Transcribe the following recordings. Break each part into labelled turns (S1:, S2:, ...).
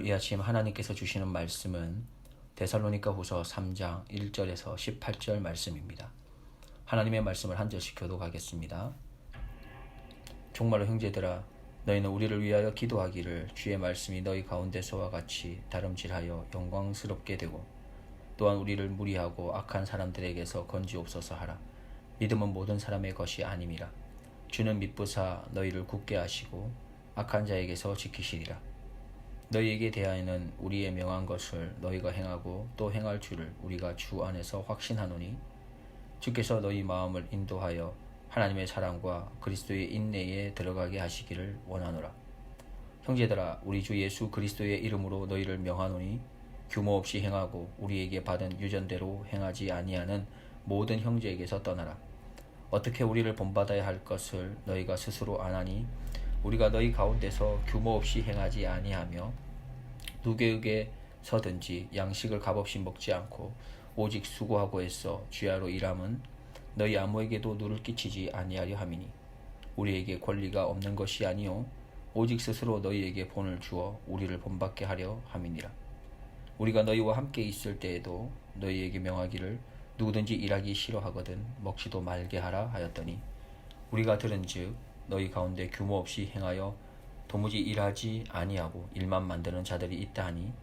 S1: 이 아침 하나님께서 주시는 말씀은 데살로니가 후서 3장 1절에서 18절 말씀입니다. 하나님의 말씀을 한 절씩 교독하겠습니다. 정말로 형제들아, 너희는 우리를 위하여 기도하기를 주의 말씀이 너희 가운데서와 같이 다름질하여 영광스럽게 되고 또한 우리를 무리하고 악한 사람들에게서 건지옵소서 하라. 믿음은 모든 사람의 것이 아님이라. 주는 믿부사 너희를 굳게 하시고 악한 자에게서 지키시리라. 너희에게 대하여는 우리의 명한 것을 너희가 행하고 또 행할 줄을 우리가 주 안에서 확신하노니 주께서 너희 마음을 인도하여 하나님의 사랑과 그리스도의 인내에 들어가게 하시기를 원하노라. 형제들아, 우리 주 예수 그리스도의 이름으로 너희를 명하노니 규모 없이 행하고 우리에게 받은 유전대로 행하지 아니하는 모든 형제에게서 떠나라. 어떻게 우리를 본받아야 할 것을 너희가 스스로 아나니 우리가 너희 가운데서 규모 없이 행하지 아니하며 누구에게서든지 양식을 값없이 먹지 않고 오직 수고하고 애써 주야로 일함은 너희 아무에게도 누를 끼치지 아니하려 함이니 우리에게 권리가 없는 것이 아니요 오직 스스로 너희에게 본을 주어 우리를 본받게 하려 함이니라. 우리가 너희와 함께 있을 때에도 너희에게 명하기를 누구든지 일하기 싫어하거든 먹지도 말게 하라 하였더니 우리가 들은즉 너희 가운데 규모 없이 행하여 도무지 일하지 아니하고 일만 만드는 자들이 있다 하니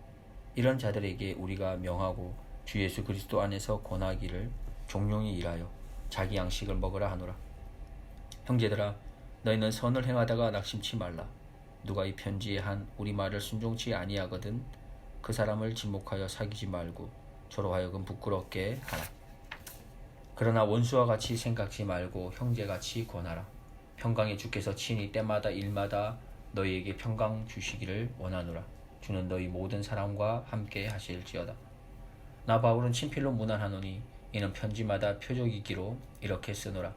S1: 이런 자들에게 우리가 명하고 주 예수 그리스도 안에서 권하기를 종용히 일하여 자기 양식을 먹으라 하노라. 형제들아, 너희는 선을 행하다가 낙심치 말라. 누가 이 편지에 한 우리 말을 순종치 아니하거든 그 사람을 지목하여 사귀지 말고 저로 하여금 부끄럽게 하라. 그러나 원수와 같이 생각지 말고 형제같이 권하라. 평강의 주께서 친히 때마다 일마다 너희에게 평강 주시기를 원하노라. 주는 너희 모든 사람과 함께 하실지어다. 나 바울은 친필로 문안하노니 이는 편지마다 표적이기로 이렇게 쓰노라.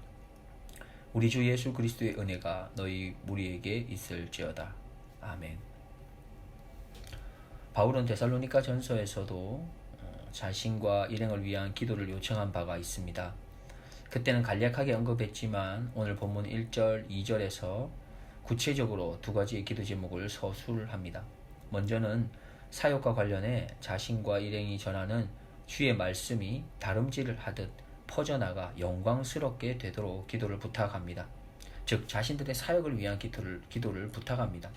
S1: 우리 주 예수 그리스도의 은혜가 너희 무리에게 있을지어다. 아멘. 바울은 데살로니가 전서에서도 자신과 일행을 위한 기도를 요청한 바가 있습니다. 그때는 간략하게 언급했지만 오늘 본문 1절, 2절에서 구체적으로 두 가지의 기도 제목을 서술합니다. 먼저는 사역과 관련해 자신과 일행이 전하는 주의 말씀이 다름질을 하듯 퍼져나가 영광스럽게 되도록 기도를 부탁합니다. 즉 자신들의 사역을 위한 기도를 부탁합니다.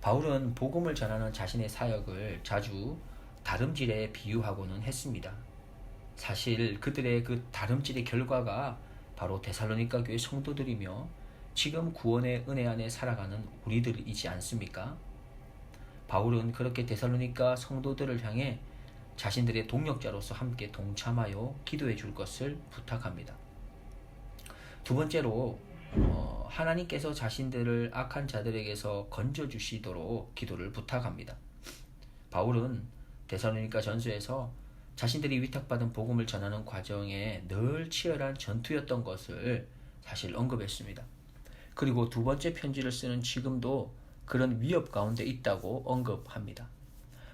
S1: 바울은 복음을 전하는 자신의 사역을 자주 다름질에 비유하고는 했습니다. 사실 그들의 그 다름질의 결과가 바로 데살로니가 교회 성도들이며 지금 구원의 은혜 안에 살아가는 우리들이지 않습니까? 바울은 그렇게 데살로니가 성도들을 향해 자신들의 동역자로서 함께 동참하여 기도해 줄 것을 부탁합니다. 두 번째로 하나님께서 자신들을 악한 자들에게서 건져주시도록 기도를 부탁합니다. 바울은 데살로니가 전서에서 자신들이 위탁받은 복음을 전하는 과정에 늘 치열한 전투였던 것을 사실 언급했습니다. 그리고 두 번째 편지를 쓰는 지금도 그런 위협 가운데 있다고 언급합니다.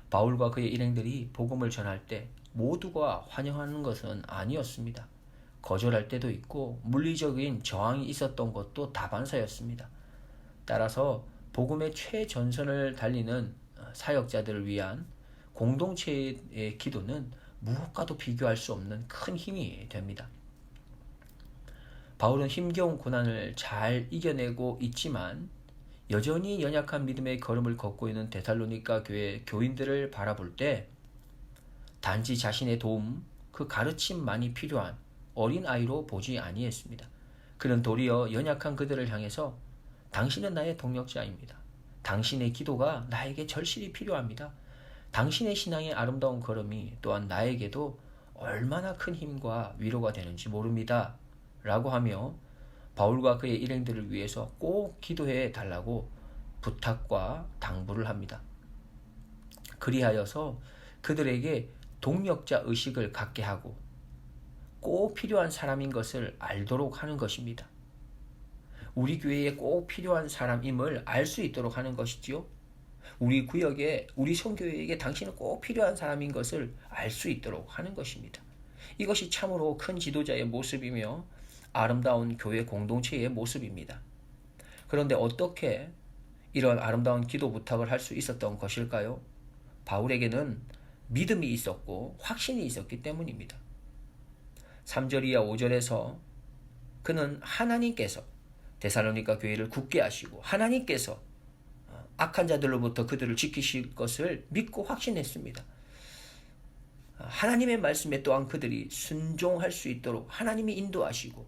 S1: 바울과 그의 일행들이 복음을 전할 때 모두가 환영하는 것은 아니었습니다. 거절할 때도 있고 물리적인 저항이 있었던 것도 다반사였습니다. 따라서 복음의 최전선을 달리는 사역자들을 위한 공동체의 기도는 무엇과도 비교할 수 없는 큰 힘이 됩니다. 바울은 힘겨운 고난을 잘 이겨내고 있지만 여전히 연약한 믿음의 걸음을 걷고 있는 데살로니가 교회 교인들을 바라볼 때 단지 자신의 도움, 그 가르침만이 필요한 어린아이로 보지 아니했습니다. 그는 도리어 연약한 그들을 향해서 당신은 나의 동역자입니다. 당신의 기도가 나에게 절실히 필요합니다. 당신의 신앙의 아름다운 걸음이 또한 나에게도 얼마나 큰 힘과 위로가 되는지 모릅니다. 라고 하며 바울과 그의 일행들을 위해서 꼭 기도해 달라고 부탁과 당부를 합니다. 그리하여서 그들에게 동역자 의식을 갖게 하고 꼭 필요한 사람인 것을 알도록 하는 것입니다. 우리 교회에 꼭 필요한 사람임을 알 수 있도록 하는 것이지요. 우리 구역에, 우리 선교회에게 당신은 꼭 필요한 사람인 것을 알 수 있도록 하는 것입니다. 이것이 참으로 큰 지도자의 모습이며 아름다운 교회 공동체의 모습입니다. 그런데 어떻게 이런 아름다운 기도 부탁을 할 수 있었던 것일까요? 바울에게는 믿음이 있었고 확신이 있었기 때문입니다. 3절 이하 5절에서 그는 하나님께서 데살로니가 교회를 굳게 하시고 하나님께서 악한 자들로부터 그들을 지키실 것을 믿고 확신했습니다. 하나님의 말씀에 또한 그들이 순종할 수 있도록 하나님이 인도하시고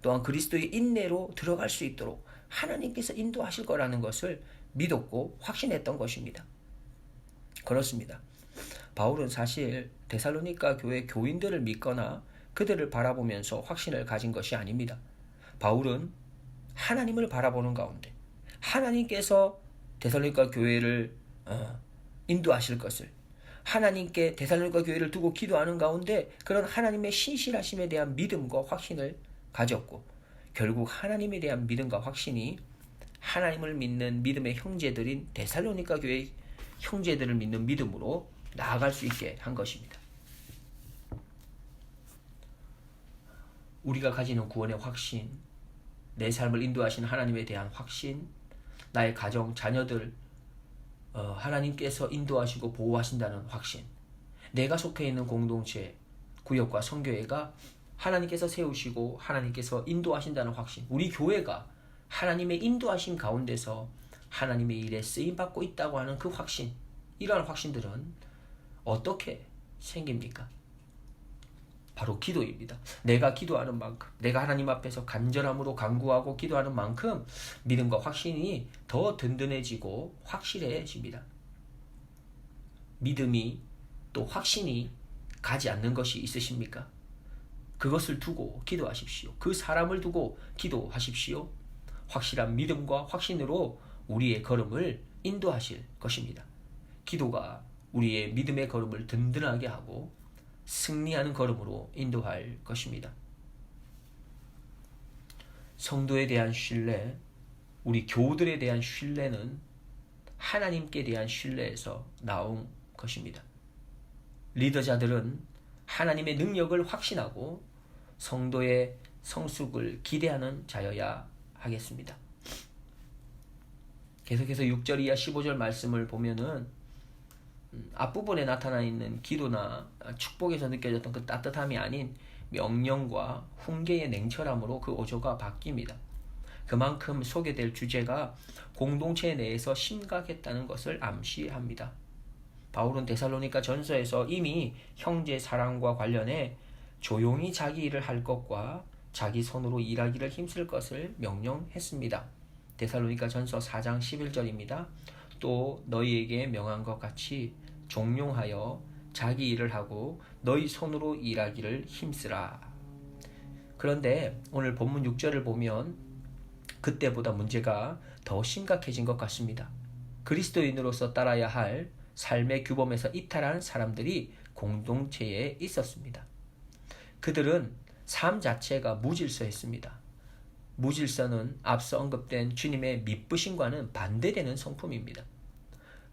S1: 또한 그리스도의 인내로 들어갈 수 있도록 하나님께서 인도하실 거라는 것을 믿었고 확신했던 것입니다. 그렇습니다. 바울은 사실 데살로니가 교회 교인들을 믿거나 그들을 바라보면서 확신을 가진 것이 아닙니다. 바울은 하나님을 바라보는 가운데 하나님께서 데살로니가 교회를 인도하실 것을, 하나님께 데살로니가 교회를 두고 기도하는 가운데 그런 하나님의 신실하심에 대한 믿음과 확신을 가졌고, 결국 하나님에 대한 믿음과 확신이 하나님을 믿는 믿음의 형제들인 데살로니가 교회 형제들을 믿는 믿음으로 나아갈 수 있게 한 것입니다. 우리가 가지는 구원의 확신, 내 삶을 인도하신 하나님에 대한 확신, 나의 가정, 자녀들 하나님께서 인도하시고 보호하신다는 확신, 내가 속해 있는 공동체, 구역과 성교회가 하나님께서 세우시고 하나님께서 인도하신다는 확신, 우리 교회가 하나님의 인도하심 가운데서 하나님의 일에 쓰임받고 있다고 하는 그 확신, 이러한 확신들은 어떻게 생깁니까? 바로 기도입니다. 내가 기도하는 만큼, 내가 하나님 앞에서 간절함으로 간구하고 기도하는 만큼 믿음과 확신이 더 든든해지고 확실해집니다. 믿음이 또 확신이 가지 않는 것이 있으십니까? 그것을 두고 기도하십시오. 그 사람을 두고 기도하십시오. 확실한 믿음과 확신으로 우리의 걸음을 인도하실 것입니다. 기도가 우리의 믿음의 걸음을 든든하게 하고 승리하는 걸음으로 인도할 것입니다. 성도에 대한 신뢰, 우리 교우들에 대한 신뢰는 하나님께 대한 신뢰에서 나온 것입니다. 리더자들은 하나님의 능력을 확신하고 성도의 성숙을 기대하는 자여야 하겠습니다. 계속해서 6절 이하 15절 말씀을 보면은 앞부분에 나타나 있는 기도나 축복에서 느껴졌던 그 따뜻함이 아닌 명령과 훈계의 냉철함으로 그 어조가 바뀝니다. 그만큼 소개될 주제가 공동체 내에서 심각했다는 것을 암시합니다. 바울은 데살로니가 전서에서 이미 형제 사랑과 관련해 조용히 자기 일을 할 것과 자기 손으로 일하기를 힘쓸 것을 명령했습니다. 데살로니가 전서 4장 11절입니다. 또 너희에게 명한 것 같이 종용하여 자기 일을 하고 너희 손으로 일하기를 힘쓰라. 그런데 오늘 본문 6절을 보면 그때보다 문제가 더 심각해진 것 같습니다. 그리스도인으로서 따라야 할 삶의 규범에서 이탈한 사람들이 공동체에 있었습니다. 그들은 삶 자체가 무질서했습니다. 무질서는 앞서 언급된 주님의 미쁘심과는 반대되는 성품입니다.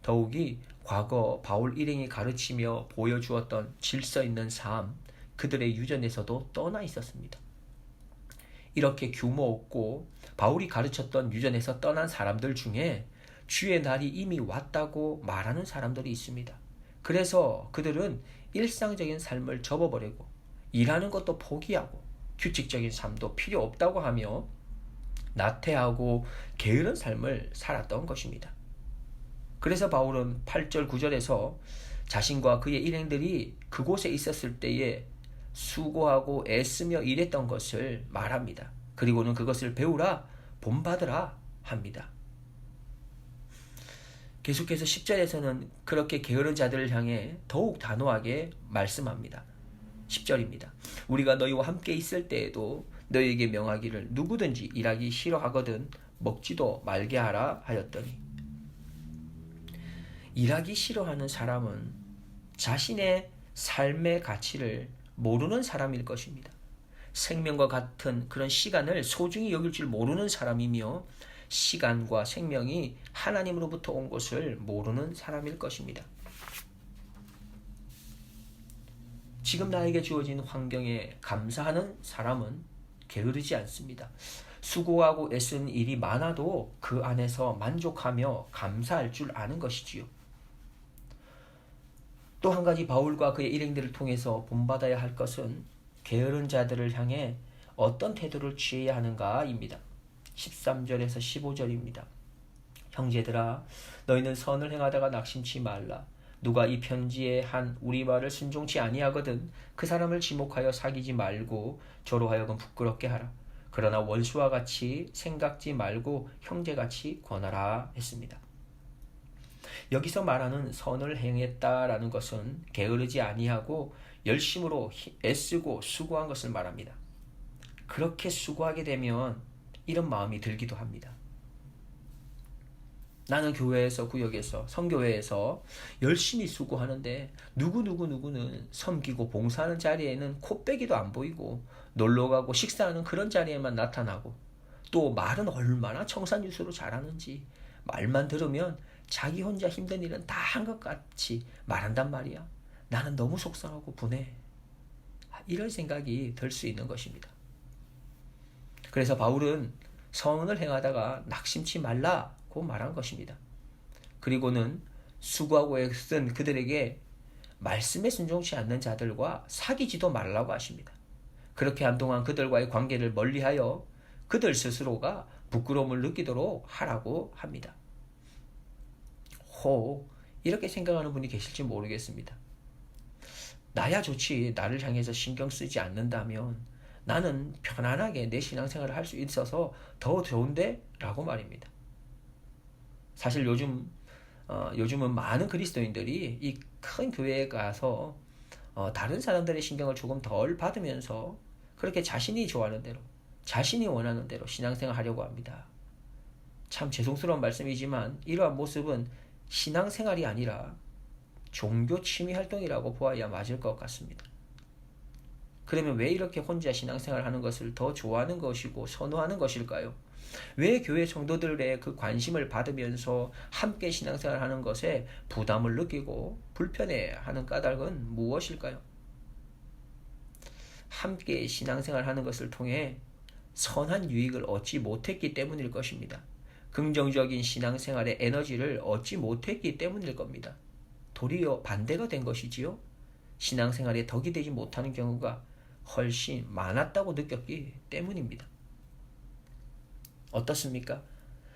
S1: 더욱이 과거 바울 일행이 가르치며 보여주었던 질서 있는 삶, 그들의 유전에서도 떠나 있었습니다. 이렇게 규모 없고 바울이 가르쳤던 유전에서 떠난 사람들 중에 주의 날이 이미 왔다고 말하는 사람들이 있습니다. 그래서 그들은 일상적인 삶을 접어버리고 일하는 것도 포기하고 규칙적인 삶도 필요 없다고 하며 나태하고 게으른 삶을 살았던 것입니다. 그래서 바울은 8절 9절에서 자신과 그의 일행들이 그곳에 있었을 때에 수고하고 애쓰며 일했던 것을 말합니다. 그리고는 그것을 배우라, 본받으라 합니다. 계속해서 10절에서는 그렇게 게으른 자들을 향해 더욱 단호하게 말씀합니다. 10절입니다. 우리가 너희와 함께 있을 때에도 너희에게 명하기를 누구든지 일하기 싫어하거든 먹지도 말게 하라 하였더니, 일하기 싫어하는 사람은 자신의 삶의 가치를 모르는 사람일 것입니다. 생명과 같은 그런 시간을 소중히 여길 줄 모르는 사람이며 시간과 생명이 하나님으로부터 온 것을 모르는 사람일 것입니다. 지금 나에게 주어진 환경에 감사하는 사람은 게으르지 않습니다. 수고하고 애쓴 일이 많아도 그 안에서 만족하며 감사할 줄 아는 것이지요. 또 한 가지 바울과 그의 일행들을 통해서 본받아야 할 것은 게으른 자들을 향해 어떤 태도를 취해야 하는가입니다. 13절에서 15절입니다. 형제들아, 너희는 선을 행하다가 낙심치 말라. 누가 이 편지에 한 우리 말을 순종치 아니하거든 그 사람을 지목하여 사귀지 말고 저로 하여금 부끄럽게 하라. 그러나 원수와 같이 생각지 말고 형제같이 권하라 했습니다. 여기서 말하는 선을 행했다라는 것은 게으르지 아니하고 열심으로 애쓰고 수고한 것을 말합니다. 그렇게 수고하게 되면 이런 마음이 들기도 합니다. 나는 교회에서, 구역에서, 선교회에서 열심히 수고하는데 누구는 섬기고 봉사하는 자리에는 코빼기도 안 보이고 놀러가고 식사하는 그런 자리에만 나타나고 또 말은 얼마나 청산유수로 잘하는지 말만 들으면 자기 혼자 힘든 일은 다 한 것 같이 말한단 말이야. 나는 너무 속상하고 분해. 이런 생각이 들 수 있는 것입니다. 그래서 바울은 선을 행하다가 낙심치 말라고 말한 것입니다. 그리고는 수고하고 애쓴 그들에게 말씀에 순종치 않는 자들과 사귀지도 말라고 하십니다. 그렇게 한동안 그들과의 관계를 멀리하여 그들 스스로가 부끄러움을 느끼도록 하라고 합니다. 이렇게 생각하는 분이 계실지 모르겠습니다. 나야 좋지, 나를 향해서 신경 쓰지 않는다면 나는 편안하게 내 신앙생활을 할 수 있어서 더 좋은데? 라고 말입니다. 사실 요즘은 많은 그리스도인들이 이 큰 교회에 가서 다른 사람들의 신경을 조금 덜 받으면서 그렇게 자신이 좋아하는 대로, 자신이 원하는 대로 신앙생활 하려고 합니다. 참 죄송스러운 말씀이지만 이러한 모습은 신앙생활이 아니라 종교 취미 활동이라고 보아야 맞을 것 같습니다. 그러면 왜 이렇게 혼자 신앙생활 하는 것을 더 좋아하는 것이고 선호하는 것일까요? 왜 교회 성도들의 그 관심을 받으면서 함께 신앙생활 하는 것에 부담을 느끼고 불편해하는 까닭은 무엇일까요? 함께 신앙생활 하는 것을 통해 선한 유익을 얻지 못했기 때문일 것입니다. 긍정적인 신앙생활의 에너지를 얻지 못했기 때문일 겁니다. 도리어 반대가 된 것이지요. 신앙생활에 덕이 되지 못하는 경우가 훨씬 많았다고 느꼈기 때문입니다. 어떻습니까?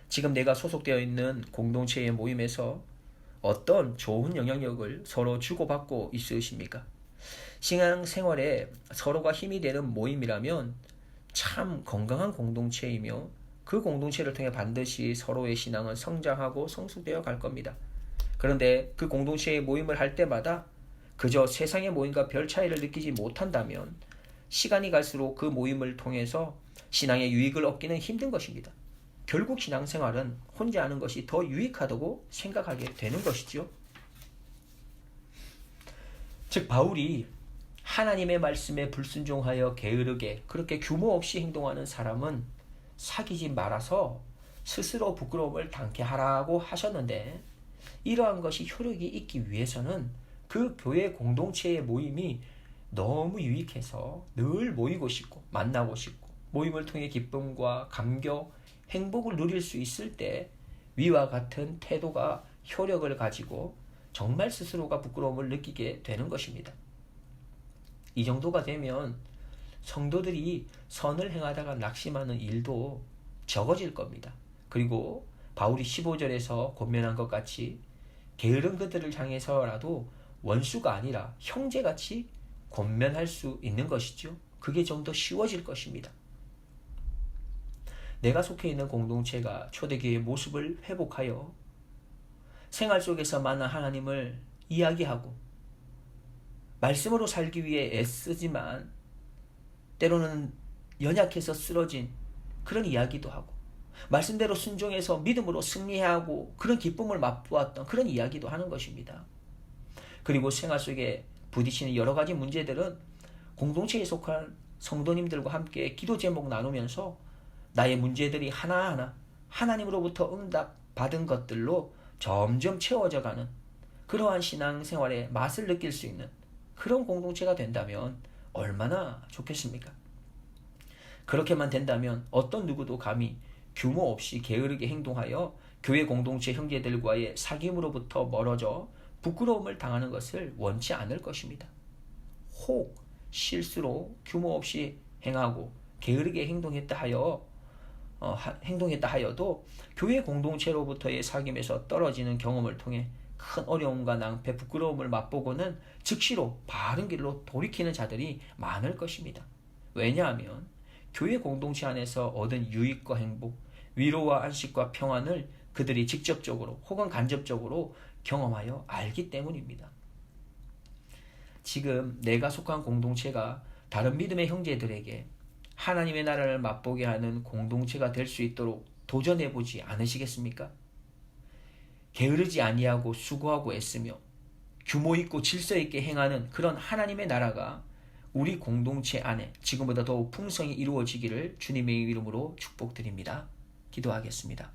S1: 지금 내가 소속되어 있는 공동체의 모임에서 어떤 좋은 영향력을 서로 주고받고 있으십니까? 신앙생활에 서로가 힘이 되는 모임이라면 참 건강한 공동체이며 그 공동체를 통해 반드시 서로의 신앙은 성장하고 성숙되어 갈 겁니다. 그런데 그 공동체의 모임을 할 때마다 그저 세상의 모임과 별 차이를 느끼지 못한다면 시간이 갈수록 그 모임을 통해서 신앙의 유익을 얻기는 힘든 것입니다. 결국 신앙생활은 혼자 하는 것이 더 유익하다고 생각하게 되는 것이죠. 즉 바울이 하나님의 말씀에 불순종하여 게으르게 그렇게 규모 없이 행동하는 사람은 사귀지 말아서 스스로 부끄러움을 당케 하라고 하셨는데 이러한 것이 효력이 있기 위해서는 그 교회 공동체의 모임이 너무 유익해서 늘 모이고 싶고 만나고 싶고 모임을 통해 기쁨과 감격, 행복을 누릴 수 있을 때 위와 같은 태도가 효력을 가지고 정말 스스로가 부끄러움을 느끼게 되는 것입니다. 이 정도가 되면 성도들이 선을 행하다가 낙심하는 일도 적어질 겁니다. 그리고 바울이 15절에서 권면한 것 같이 게으른 그들을 향해서라도 원수가 아니라 형제같이 권면할 수 있는 것이죠. 그게 좀 더 쉬워질 것입니다. 내가 속해 있는 공동체가 초대교회의 모습을 회복하여 생활 속에서 만난 하나님을 이야기하고 말씀으로 살기 위해 애쓰지만 때로는 연약해서 쓰러진 그런 이야기도 하고 말씀대로 순종해서 믿음으로 승리하고 그런 기쁨을 맛보았던 그런 이야기도 하는 것입니다. 그리고 생활 속에 부딪히는 여러 가지 문제들은 공동체에 속한 성도님들과 함께 기도 제목 나누면서 나의 문제들이 하나하나 하나님으로부터 응답 받은 것들로 점점 채워져가는 그러한 신앙생활의 맛을 느낄 수 있는 그런 공동체가 된다면 얼마나 좋겠습니까? 그렇게만 된다면 어떤 누구도 감히 규모 없이 게으르게 행동하여 교회 공동체 형제들과의 사귐으로부터 멀어져 부끄러움을 당하는 것을 원치 않을 것입니다. 혹 실수로 규모 없이 행하고 게으르게 행동했다 하여도 교회 공동체로부터의 사귐에서 떨어지는 경험을 통해 큰 어려움과 낭패, 부끄러움을 맛보고는 즉시로 바른 길로 돌이키는 자들이 많을 것입니다. 왜냐하면 교회 공동체 안에서 얻은 유익과 행복, 위로와 안식과 평안을 그들이 직접적으로 혹은 간접적으로 경험하여 알기 때문입니다. 지금 내가 속한 공동체가 다른 믿음의 형제들에게 하나님의 나라를 맛보게 하는 공동체가 될 수 있도록 도전해보지 않으시겠습니까? 게으르지 아니하고 수고하고 애쓰며 규모 있고 질서 있게 행하는 그런 하나님의 나라가 우리 공동체 안에 지금보다 더욱 풍성히 이루어지기를 주님의 이름으로 축복드립니다. 기도하겠습니다.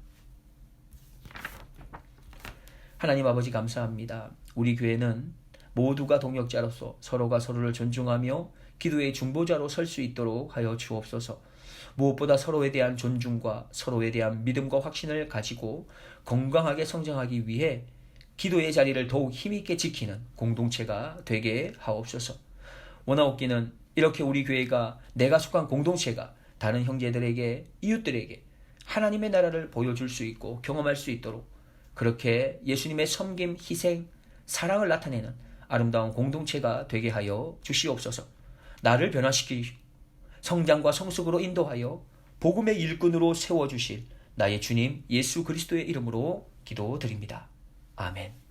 S1: 하나님 아버지 감사합니다. 우리 교회는 모두가 동역자로서 서로가 서로를 존중하며 기도의 중보자로 설 수 있도록 하여 주옵소서. 무엇보다 서로에 대한 존중과 서로에 대한 믿음과 확신을 가지고 건강하게 성장하기 위해 기도의 자리를 더욱 힘있게 지키는 공동체가 되게 하옵소서. 원하옵기는 이렇게 우리 교회가 내가 속한 공동체가 다른 형제들에게 이웃들에게 하나님의 나라를 보여줄 수 있고 경험할 수 있도록 그렇게 예수님의 섬김, 희생, 사랑을 나타내는 아름다운 공동체가 되게 하여 주시옵소서. 나를 변화시키시고 성장과 성숙으로 인도하여 복음의 일꾼으로 세워주실 나의 주님 예수 그리스도의 이름으로 기도드립니다. 아멘.